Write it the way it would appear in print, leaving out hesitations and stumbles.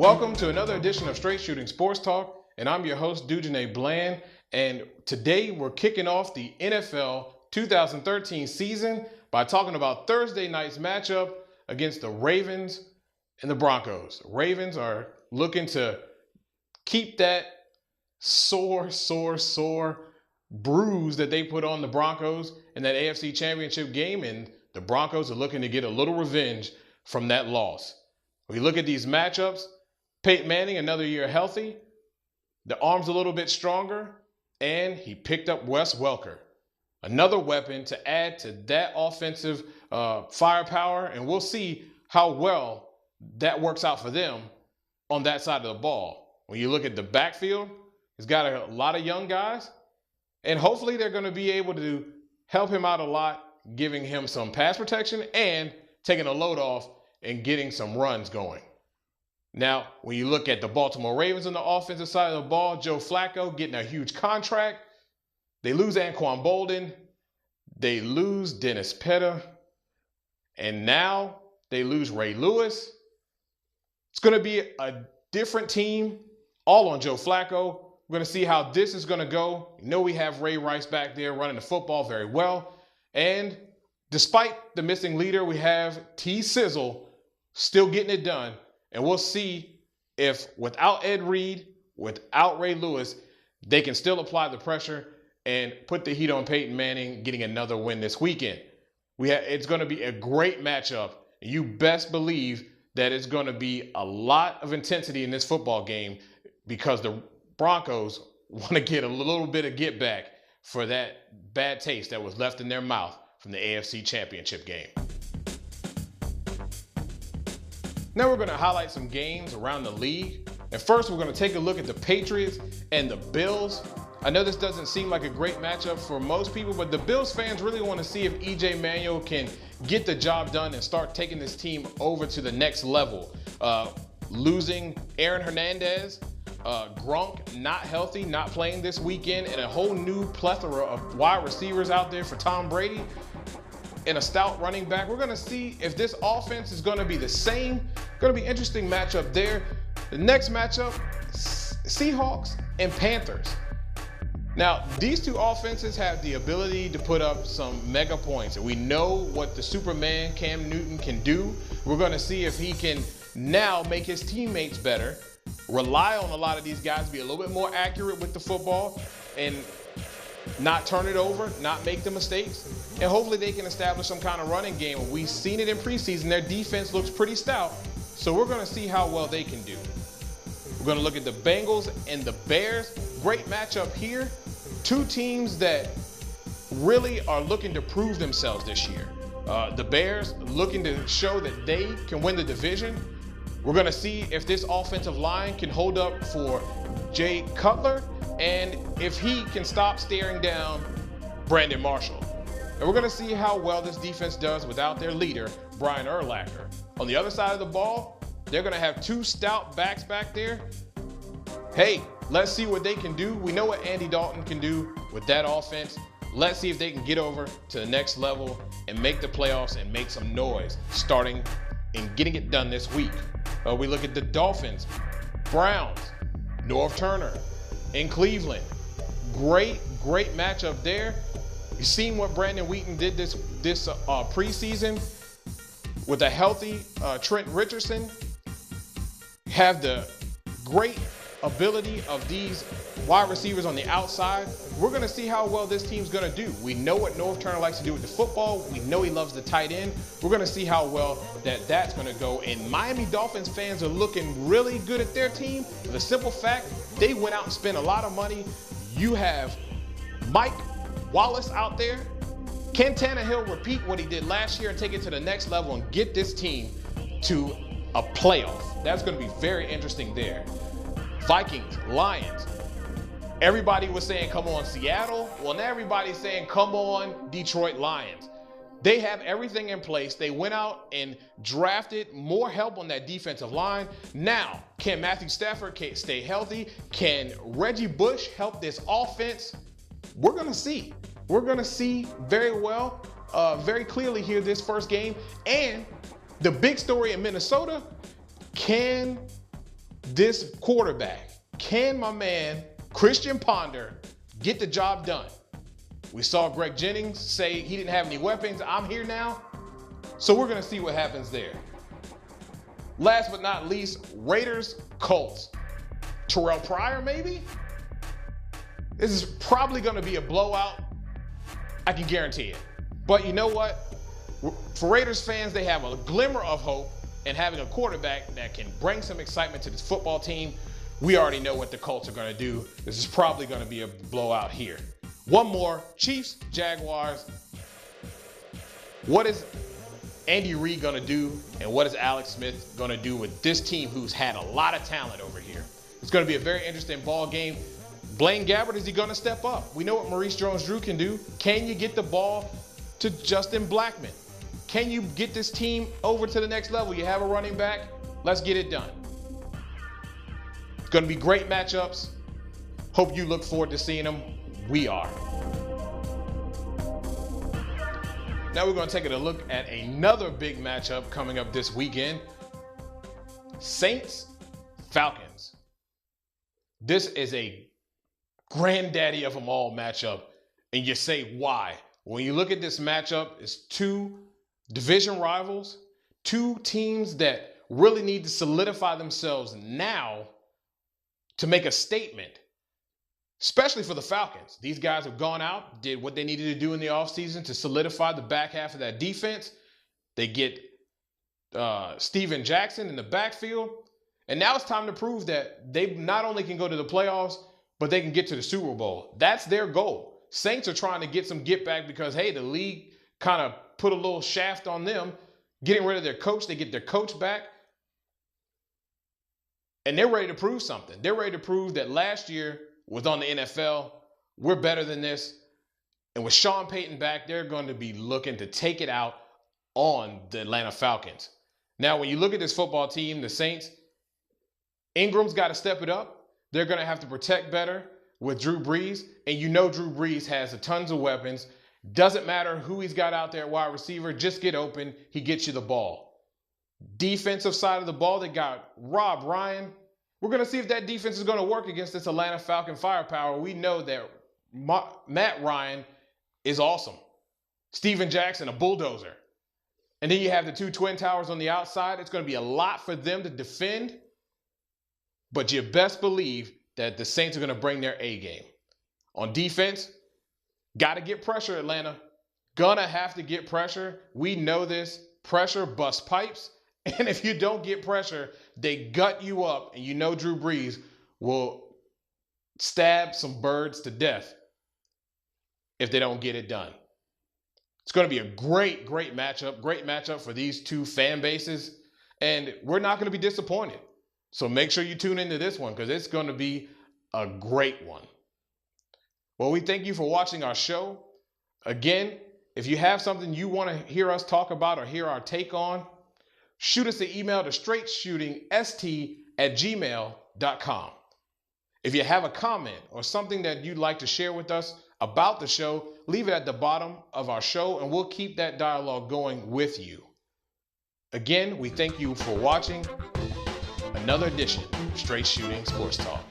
Welcome to another edition of Straight Shooting Sports Talk, and I'm your host, Dujane Bland, and today we're kicking off the NFL 2013 season by talking about Thursday night's matchup against the Ravens and the Broncos. The Ravens are looking to keep that sore bruise that they put on the Broncos in that AFC Championship game, and the Broncos are looking to get a little revenge from that loss. When you look at these matchups, Peyton Manning, another year healthy, the arm's a little bit stronger, and he picked up Wes Welker, another weapon to add to that offensive firepower, and we'll see how well that works out for them on that side of the ball. When you look at the backfield, he's got a lot of young guys, and hopefully they're going to be able to help him out a lot, giving him some pass protection and taking a load off and getting some runs going. Now, when you look at the Baltimore Ravens on the offensive side of the ball, Joe Flacco getting a huge contract. They lose Anquan Bolden. They lose Dennis Pitta. And now they lose Ray Lewis. It's going to be a different team, all on Joe Flacco. We're going to see how this is going to go. You know we have Ray Rice back there running the football very well. And despite the missing leader, we have T-Sizzle still getting it done. And we'll see if without Ed Reed, without Ray Lewis, they can still apply the pressure and put the heat on Peyton Manning getting another win this weekend. It's going to be a great matchup. You best believe that it's going to be a lot of intensity in this football game because the Broncos want to get a little bit of get back for that bad taste that was left in their mouth from the AFC Championship game. Now we're going to highlight some games around the league. And first, we're going to take a look at the Patriots and the Bills. I know this doesn't seem like a great matchup for most people, but the Bills fans really want to see if E.J. Manuel can get the job done and start taking this team over to the next level. Losing Aaron Hernandez, Gronk not healthy, not playing this weekend, and a whole new plethora of wide receivers out there for Tom Brady, and a stout running back. We're going to see if this offense is going to be the same. Going to be interesting matchup there. The next matchup, Seahawks and Panthers. Now, these two offenses have the ability to put up some mega points, and we know what the Superman Cam Newton can do. We're going to see if he can now make his teammates better, rely on a lot of these guys to be a little bit more accurate with the football, and not turn it over, not make the mistakes, and hopefully they can establish some kind of running game. We've seen it in preseason. Their defense looks pretty stout, so we're going to see how well they can do. We're going to look at the Bengals and the Bears. Great matchup here. Two teams that really are looking to prove themselves this year. The Bears looking to show that they can win the division. We're going to see if this offensive line can hold up for Jay Cutler, and if he can stop staring down Brandon Marshall. And we're going to see how well this defense does without their leader, Brian Urlacher. On the other side of the ball, they're going to have two stout backs back there. Hey, let's see what they can do. We know what Andy Dalton can do with that offense. Let's see if they can get over to the next level and make the playoffs and make some noise starting and getting it done this week. We look at the Dolphins, Browns, Norv Turner in Cleveland. Great matchup there. You've seen what Brandon Wheaton did this preseason with a healthy Trent Richardson. Have the great ability of these wide receivers on the outside. We're going to see how well this team's going to do. We know what Norv Turner likes to do with the football. We know he loves the tight end. We're going to see how well that's going to go. And Miami Dolphins fans are looking really good at their team for the simple fact they went out and spent a lot of money. You have Mike Wallace out there. Can Tannehill repeat what he did last year and take it to the next level and get this team to a playoff? That's going to be very interesting there. Vikings, Lions. Everybody was saying, come on, Seattle. Well, now everybody's saying, come on, Detroit Lions. They have everything in place. They went out and drafted more help on that defensive line. Now, can Matthew Stafford stay healthy? Can Reggie Bush help this offense? We're going to see. We're going to see very well, very clearly here this first game. And the big story in Minnesota, can this quarterback, can my man Christian Ponder get the job done? We saw Greg Jennings say he didn't have any weapons. I'm here now. So we're going to see what happens there. Last but not least, Raiders, Colts. Terrell Pryor, maybe? This is probably going to be a blowout. I can guarantee it. But you know what? For Raiders fans, they have a glimmer of hope in having a quarterback that can bring some excitement to this football team. We already know what the Colts are going to do. This is probably going to be a blowout here. One more, Chiefs, Jaguars. What is Andy Reid going to do, and what is Alex Smith going to do with this team who's had a lot of talent over here? It's going to be a very interesting ball game. Blaine Gabbert, is he going to step up? We know what Maurice Jones-Drew can do. Can you get the ball to Justin Blackmon? Can you get this team over to the next level? You have a running back. Let's get it done. It's going to be great matchups. Hope you look forward to seeing them. We are. Now we're going to take a look at another big matchup coming up this weekend. Saints-Falcons. This is a granddaddy of them all matchup. And you say, why? When you look at this matchup, it's two division rivals, two teams that really need to solidify themselves now to make a statement, especially for the Falcons. These guys have gone out, did what they needed to do in the offseason to solidify the back half of that defense. They get Steven Jackson in the backfield. And now it's time to prove that they not only can go to the playoffs, but they can get to the Super Bowl. That's their goal. Saints are trying to get some get back because, hey, the league kind of put a little shaft on them, getting rid of their coach. They get their coach back. And they're ready to prove something. They're ready to prove that last year was on the NFL. We're better than this. And with Sean Payton back, they're going to be looking to take it out on the Atlanta Falcons. Now, when you look at this football team, the Saints, Ingram's got to step it up. They're going to have to protect better with Drew Brees. And you know Drew Brees has tons of weapons. Doesn't matter who he's got out there at wide receiver. Just get open. He gets you the ball. Defensive side of the ball, they got Rob Ryan. We're going to see if that defense is going to work against this Atlanta Falcon firepower. We know that Matt Ryan is awesome. Steven Jackson, a bulldozer. And then you have the two Twin Towers on the outside. It's going to be a lot for them to defend. But you best believe that the Saints are going to bring their A game. On defense, got to get pressure, Atlanta. Gonna have to get pressure. We know this. Pressure busts pipes. And if you don't get pressure, they gut you up. And you know Drew Brees will stab some birds to death if they don't get it done. It's going to be a great, great matchup. Great matchup for these two fan bases. And we're not going to be disappointed. So make sure you tune into this one because it's going to be a great one. Well, we thank you for watching our show. Again, if you have something you want to hear us talk about or hear our take on, shoot us an email to straightshootingst@gmail.com. If you have a comment or something that you'd like to share with us about the show, leave it at the bottom of our show and we'll keep that dialogue going with you. Again, we thank you for watching another edition of Straight Shooting Sports Talk.